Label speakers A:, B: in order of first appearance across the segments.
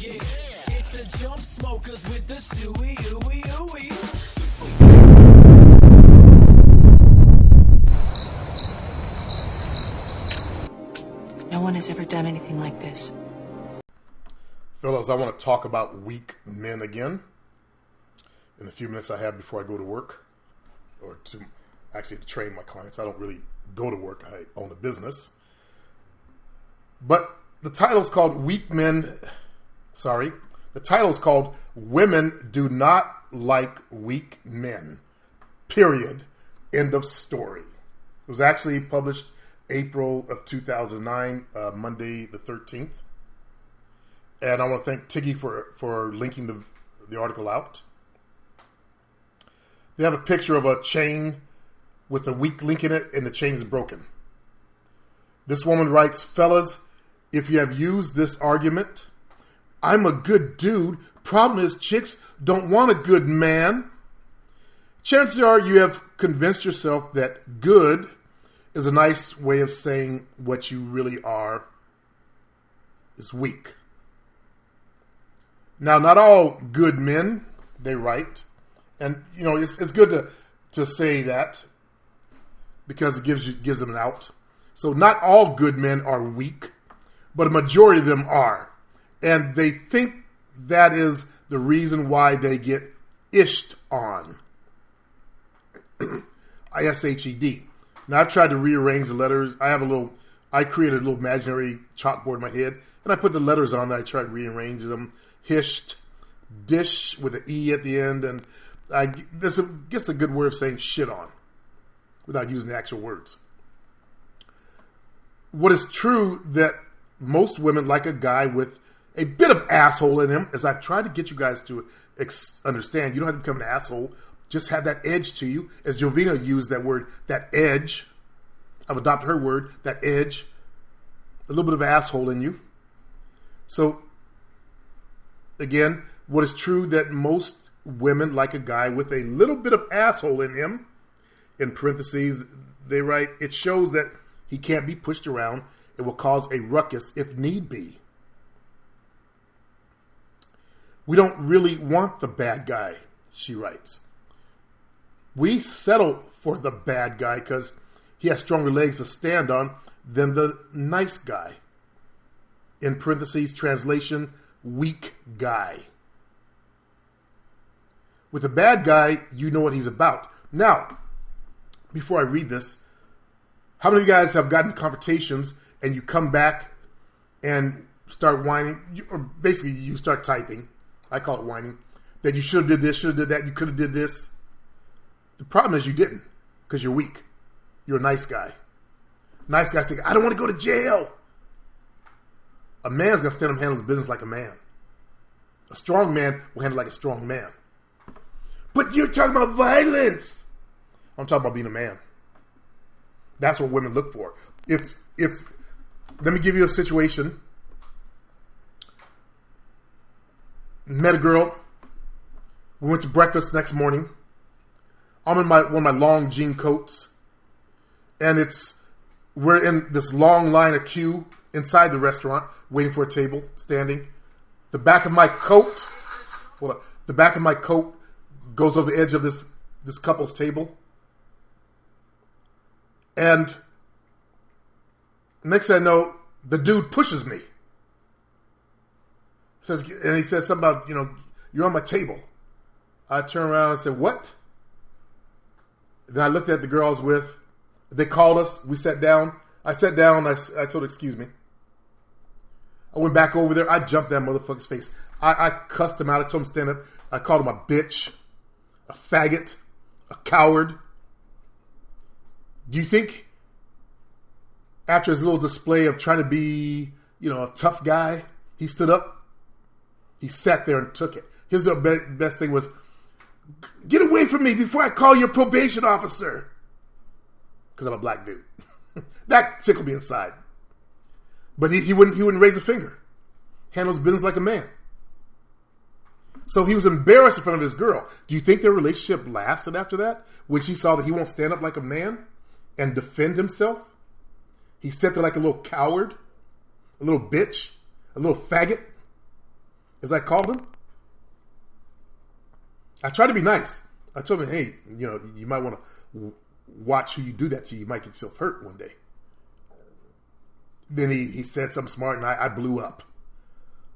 A: Yeah, it's the jump smokers with the stewie, ooey, ooey.
B: No one has ever done anything like this.
C: Fellas, I want to talk about weak men again in the few minutes I have before I go to work, or to train my clients. I don't really go to work. I own a business. But the title's called The title's called Women Do Not Like Weak Men. Period. End of story. It was actually published April of 2009, Monday the 13th. And I want to thank Tiggy for linking the article out. They have a picture of a chain with a weak link in it, and the chain is broken. This woman writes, fellas, if you have used this argument, I'm a good dude. Problem is, chicks don't want a good man. Chances are you have convinced yourself that good is a nice way of saying what you really are is weak. Now, not all good men, they write. And, you know, it's good to say that because it gives them an out. So not all good men are weak, but a majority of them are. And they think that is the reason why they get ished on. I-S-H-E-D. Now, I've tried to rearrange the letters. I created a little imaginary chalkboard in my head, and I put the letters on there. I tried rearranging them. Hished, dish with an E at the end, and this is just a good word of saying shit on without using the actual words. What is true that most women like a guy with a bit of asshole in him, as I've tried to get you guys to understand. You don't have to become an asshole. Just have that edge to you. As Jovina used that word, that edge. I've adopted her word, that edge. A little bit of asshole in you. So, again, what is true that most women like a guy with a little bit of asshole in him, in parentheses, they write, it shows that he can't be pushed around. It will cause a ruckus if need be. We don't really want the bad guy, she writes. We settle for the bad guy because he has stronger legs to stand on than the nice guy. In parentheses, translation, weak guy. With a bad guy, you know what he's about. Now, before I read this, how many of you guys have gotten confrontations and you come back and start whining, or basically you start typing, I call it whining, that you should have did this, should have did that, you could have did this. The problem is you didn't, because you're weak. You're a nice guy. Nice guys think, I don't want to go to jail. A man's going to stand up and handle his business like a man. A strong man will handle it like a strong man. But you're talking about violence. I'm talking about being a man. That's what women look for. If let me give you a situation. Met a girl. We went to breakfast next morning. I'm in one of my long jean coats. And we're in this long line of queue inside the restaurant, waiting for a table, standing. The back of my coat goes over the edge of this couple's table. And next thing I know, the dude pushes me. And he said something about, you're on my table. I turned around and said, what? Then I looked at the girl I was with. They called us. We sat down. I sat down. I told her, excuse me. I went back over there. I jumped that motherfucker's face. I cussed him out. I told him to stand up. I called him a bitch, a faggot, a coward. Do you think after his little display of trying to be, a tough guy, he stood up? He sat there and took it. His best thing was, get away from me before I call your probation officer. Because I'm a black dude. That tickled me inside. But he wouldn't raise a finger. Handles business like a man. So he was embarrassed in front of his girl. Do you think their relationship lasted after that? When she saw that he won't stand up like a man and defend himself? He sat there like a little coward, a little bitch, a little faggot. as I called him. I tried to be nice. I told him, hey, you might want to watch who you do that to. You might get yourself hurt one day. Then he said something smart, and I blew up.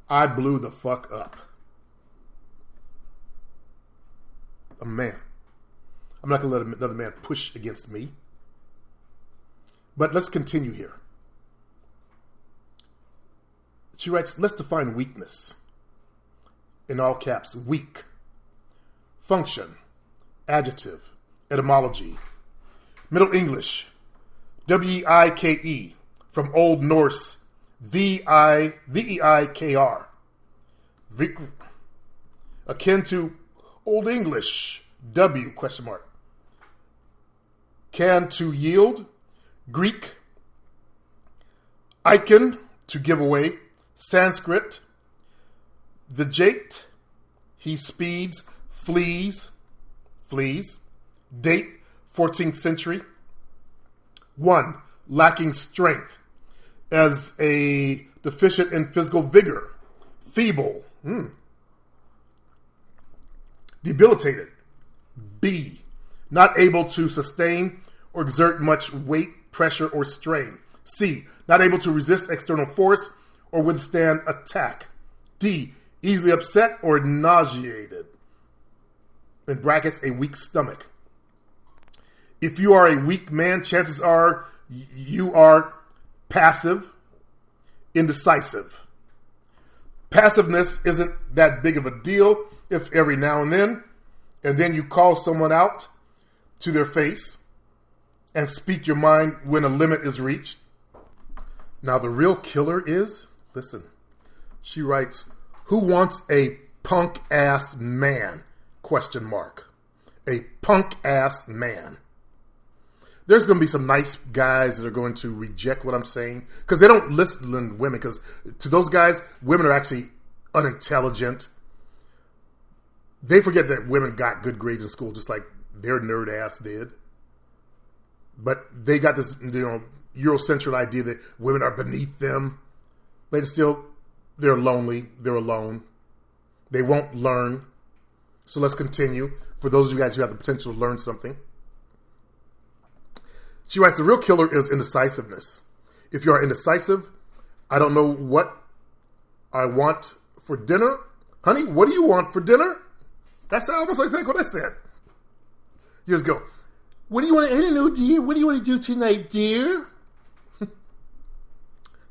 C: I blew the fuck up. I'm a man. I'm not going to let another man push against me. But let's continue here. She writes, let's define weakness. In all caps, weak. Function. Adjective. Etymology. Middle English. weike. From Old Norse. veikr. Veikr. Akin to Old English. W, ? Can, to yield. Greek. Akin, to give away. Sanskrit. Vijate, he speeds, flees. Date, 14th century. 1. Lacking strength. As a deficient in physical vigor. Feeble. Debilitated. B. Not able to sustain or exert much weight, pressure, or strain. C. Not able to resist external force or withstand attack. D. Easily upset or nauseated. In brackets, a weak stomach. If you are a weak man, chances are you are passive, indecisive. Passiveness isn't that big of a deal if every now and then you call someone out to their face and speak your mind when a limit is reached. Now the real killer is, listen, she writes, who wants a punk ass man? ? A punk ass man. There's going to be some nice guys that are going to reject what I'm saying because they don't listen to women, because to those guys, women are actually unintelligent. They forget that women got good grades in school just like their nerd ass did. But they got this, Eurocentric idea that women are beneath them. But they're lonely. They're alone. They won't learn. So let's continue. For those of you guys who have the potential to learn something. She writes, the real killer is indecisiveness. If you are indecisive, I don't know what I want for dinner. Honey, what do you want for dinner? That's almost like what I said. Years ago. What do you want? I don't know, dear. What do you want to do tonight, dear?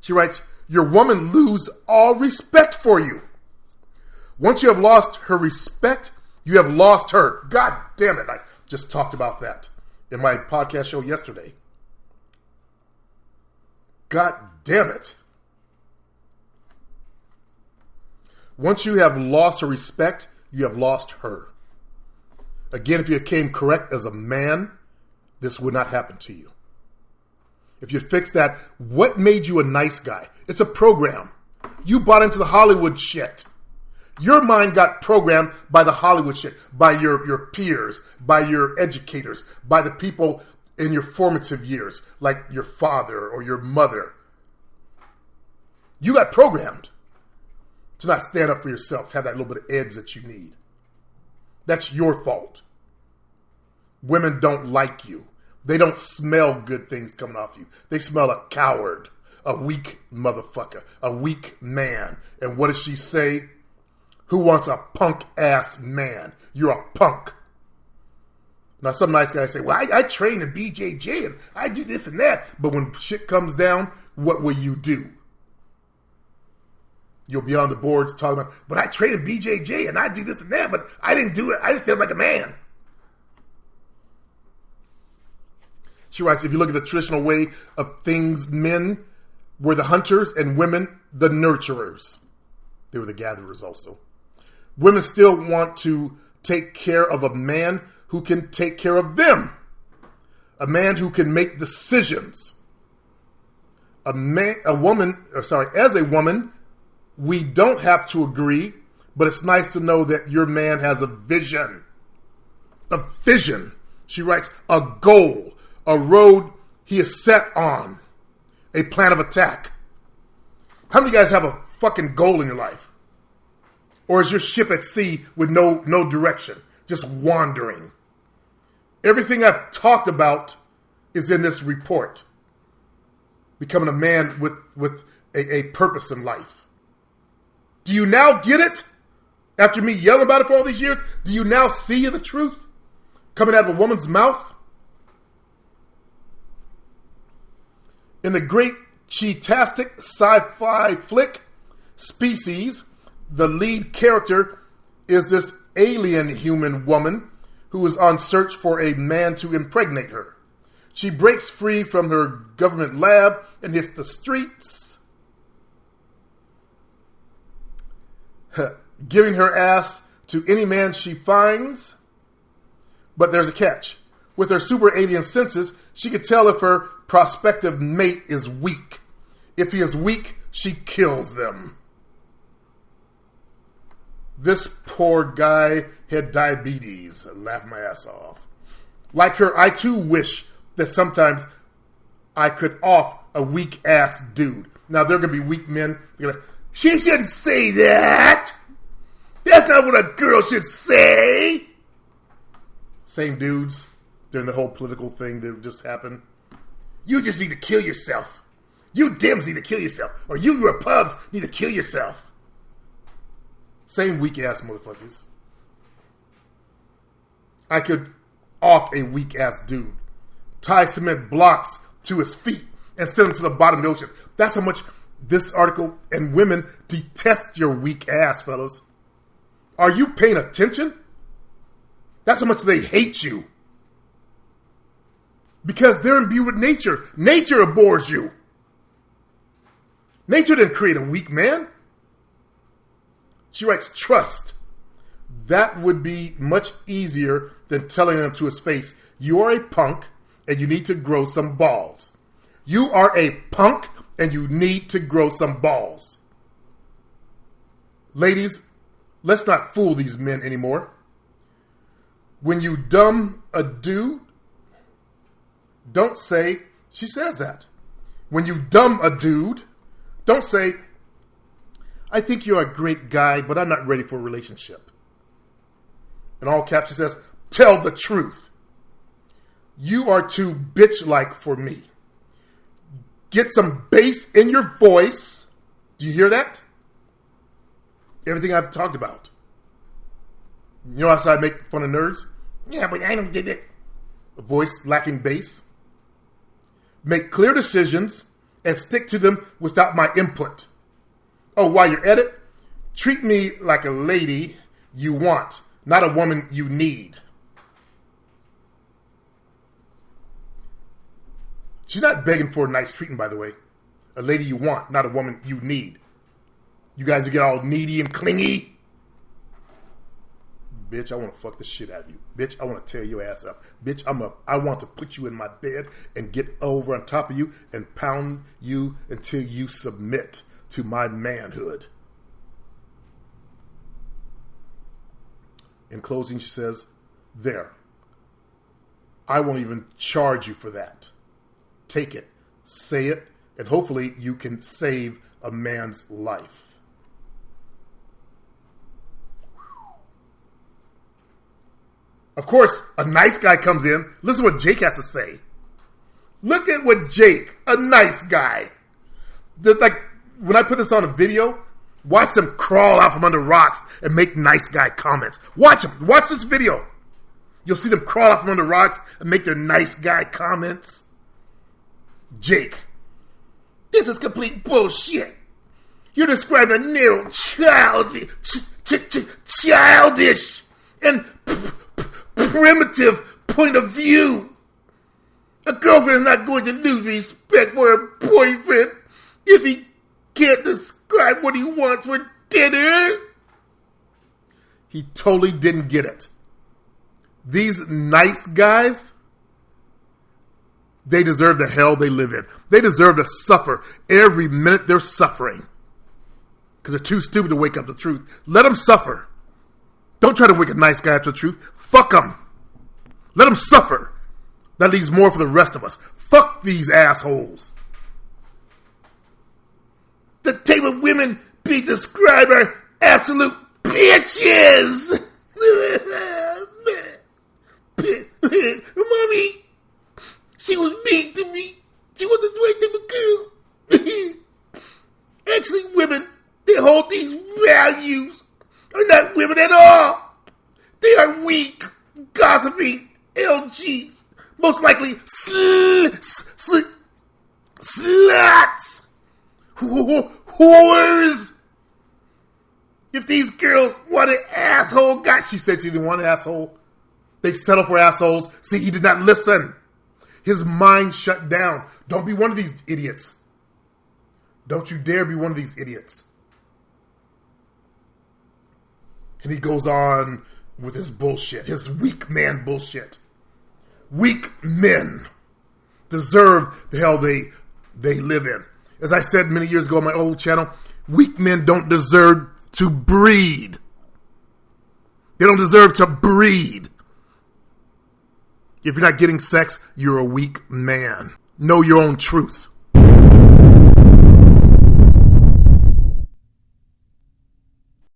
C: She writes, your woman lose all respect for you. Once you have lost her respect, you have lost her. God damn it. I just talked about that in my podcast show yesterday. God damn it. Once you have lost her respect, you have lost her. Again, if you came correct as a man, this would not happen to you. If you fix that, what made you a nice guy? It's a program. You bought into the Hollywood shit. Your mind got programmed by the Hollywood shit, by your peers, by your educators, by the people in your formative years, like your father or your mother. You got programmed to not stand up for yourself, to have that little bit of edge that you need. That's your fault. Women don't like you. They don't smell good things coming off you. They smell a coward, a weak motherfucker, a weak man. And what does she say? Who wants a punk ass man? You're a punk. Now some nice guys say, well, I train in BJJ and I do this and that. But when shit comes down, what will you do? You'll be on the boards talking about, but I train in BJJ and I do this and that, but I didn't do it. I just did it like a man. She writes, if you look at the traditional way of things, men were the hunters and women the nurturers. They were the gatherers also. Women still want to take care of a man who can take care of them. A man who can make decisions. As a woman, we don't have to agree, but it's nice to know that your man has a vision. A vision. She writes, a goal, a road he is set on, a plan of attack. How many of you guys have a fucking goal in your life? Or is your ship at sea with no direction, just wandering? Everything I've talked about is in this report. Becoming a man with a purpose in life. Do you now get it? After me yelling about it for all these years, do you now see the truth coming out of a woman's mouth? In the great cheatastic sci-fi flick, Species, the lead character is this alien human woman who is on search for a man to impregnate her. She breaks free from her government lab and hits the streets, giving her ass to any man she finds. But there's a catch. With her super alien senses, she can tell if her prospective mate is weak. If he is weak, she kills them. This poor guy had diabetes. I laughed my ass off. Like her, I too wish that sometimes I could off a weak ass dude. Now there are going to be weak men. She shouldn't say that. That's not what a girl should say. Same dudes during the whole political thing that just happened. You just need to kill yourself. You Dems need to kill yourself. Or you Repubs need to kill yourself. Same weak ass motherfuckers. I could off a weak ass dude. Tie cement blocks to his feet and send him to the bottom of the ocean. That's how much this article and women detest your weak ass, fellas. Are you paying attention? That's how much they hate you. Because they're imbued with nature. Nature abhors you. Nature didn't create a weak man. She writes, trust. That would be much easier than telling him to his face, you are a punk and you need to grow some balls. You are a punk and you need to grow some balls. Ladies, let's not fool these men anymore. When you dumb a dude, don't say, she says that. When you dumb a dude, don't say, I think you're a great guy, but I'm not ready for a relationship. In all caps, she says, tell the truth. You are too bitch-like for me. Get some bass in your voice. Do you hear that? Everything I've talked about. You know how I make fun of nerds? Yeah, but I don't get it. A voice lacking bass. Make clear decisions and stick to them without my input. Oh, while you're at it, treat me like a lady you want, not a woman you need. She's not begging for nice treatment, by the way. A lady you want, not a woman you need. You guys get all needy and clingy. Bitch, I want to fuck the shit out of you. Bitch, I want to tear your ass up. Bitch, I want to put you in my bed and get over on top of you and pound you until you submit to my manhood. In closing, she says, there. I won't even charge you for that. Take it, say it, and hopefully you can save a man's life. Of course, a nice guy comes in. Listen to what Jake has to say. Look at what Jake, a nice guy. When I put this on a video, watch them crawl out from under rocks and make nice guy comments. Watch them. Watch this video. You'll see them crawl out from under rocks and make their nice guy comments. Jake, this is complete bullshit. You're describing a narrow, childish and primitive point of view. A girlfriend is not going to lose respect for her boyfriend if he can't describe what he wants for dinner. He totally didn't get it. These nice guys, they deserve the hell they live in. They deserve to suffer every minute they're suffering. Because they're too stupid to wake up to the truth. Let them suffer. Don't try to wake a nice guy up to the truth. Fuck them. Let them suffer. That leaves more for the rest of us. Fuck these assholes. The type of women being described are absolute bitches! Mommy, she was mean to me. She was the way to a girl. Actually, women that hold these values are not women at all. They are weak, gossiping LGs. Most likely sluts. Whores. If these girls want an asshole guy, she said she didn't want an asshole. They settle for assholes. See, he did not listen. His mind shut down. Don't be one of these idiots. Don't you dare be one of these idiots. And he goes on with his bullshit, his weak man bullshit. Weak men deserve the hell they live in. As I said many years ago on my old channel, weak men don't deserve to breed. They don't deserve to breed. If you're not getting sex, you're a weak man. Know your own truth.